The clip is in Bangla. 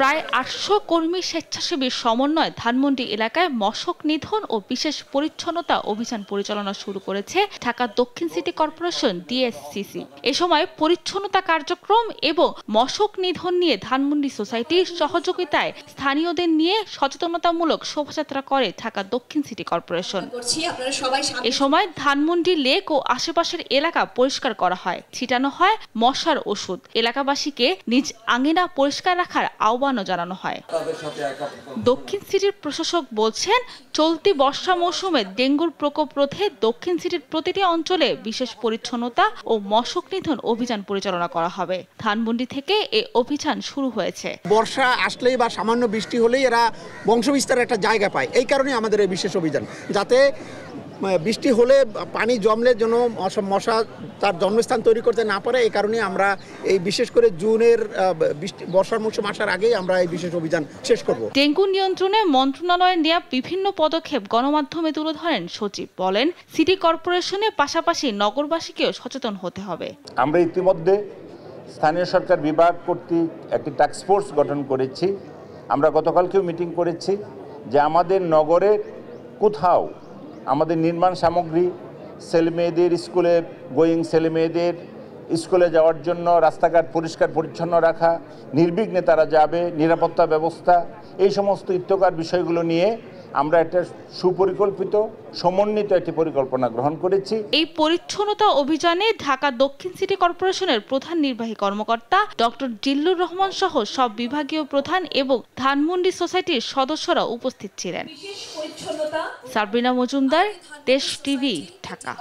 প্রায় ৮০০ কর্মী স্বেচ্ছাসেবীর সমন্বয়ে ধানমন্ডি এলাকায় মশক নিধন ও বিশেষ পরিচ্ছন্নতা অভিযান পরিচালনা শুরু করেছে ঢাকা দক্ষিণ সিটি কর্পোরেশন ডিএসসিসি। এ সময় পরিচ্ছন্নতা কার্যক্রম এবং মশক নিধন নিয়ে ধানমন্ডি সোসাইটির সহযোগিতায় স্থানীয়দের নিয়ে সচেতনতামূলক শোভাযাত্রা করে ঢাকা দক্ষিণ সিটি কর্পোরেশন। এ সময় ধানমন্ডি লেক ও আশেপাশের এলাকা পরিষ্কার করা হয়, ছিটানো হয় মশার ওষুধ। এলাকাবাসীকে নিজ আঙিনা পরিষ্কার রাখার আহ্বানও জানানো হয়। দক্ষিণ সিটির প্রশাসক বলছেন, চলতি বর্ষা মৌসুমে ডেঙ্গুর প্রকোপ রোধে দক্ষিণ সিটির প্রতিটি অঞ্চলে বিশেষ পরিচ্ছন্নতা ও মশক নিধন অভিযান পরিচালনা করা হবে। ধানমন্ডি থেকে এই অভিযান শুরু হয়েছে। বর্ষা আসলেই বা সামান্য বৃষ্টি হলেই এরা বংশবিস্তারের একটা জায়গা পায়। এই কারণে আমাদের এই বিশেষ অভিযান, যাতে বৃষ্টি হলে পানি জমলে যেন মশা তার জন্মস্থান তৈরি করতে না পারে। এই কারণে আমরা এই বিশেষ করে জুনের বর্ষার মৌসুম আসার আগেই আমরা এই বিশেষ অভিযান শেষ করব। ডেঙ্গু নিয়ন্ত্রণে মন্ত্রণালয়ের নেওয়া বিভিন্ন পদক্ষেপ গণমাধ্যমে তুলে ধরেন সচিব। বলেন, সিটি কর্পোরেশনের পাশাপাশি নগরবাসীকেও সচেতন হতে হবে। আমরা ইতিমধ্যে স্থানীয় সরকার বিভাগ কর্তৃক একটি টাস্ক ফোর্স গঠন করেছি। আমরা গতকালকেও মিটিং করেছি যে আমাদের নগরে কোথাও আমাদের নির্মাণ সামগ্রী ছেলেমেয়েদের স্কুলে গোয়িং ছেলেমেয়েদের স্কুলে যাওয়ার জন্য রাস্তাঘাট পরিষ্কার পরিচ্ছন্ন রাখা, নির্বিঘ্নে তারা যাবে, নিরাপত্তা ব্যবস্থা, এই সমস্ত ইত্যকার বিষয়গুলো নিয়ে আমরা একটা সুপরিকল্পিত সমন্বিত একটি পরিকল্পনা গ্রহণ করেছি। এই পরিচ্ছন্নতা অভিযানে ঢাকা দক্ষিণ সিটি কর্পোরেশনের প্রধান নির্বাহী কর্মকর্তা ডক্টর জিল্লুর রহমান সহ সব বিভাগীয় প্রধান এবং ধানমন্ডি সোসাইটির সদস্যরা উপস্থিত ছিলেন। সাবরিনা মজুমদার, দেশ টিভি, ঢাকা।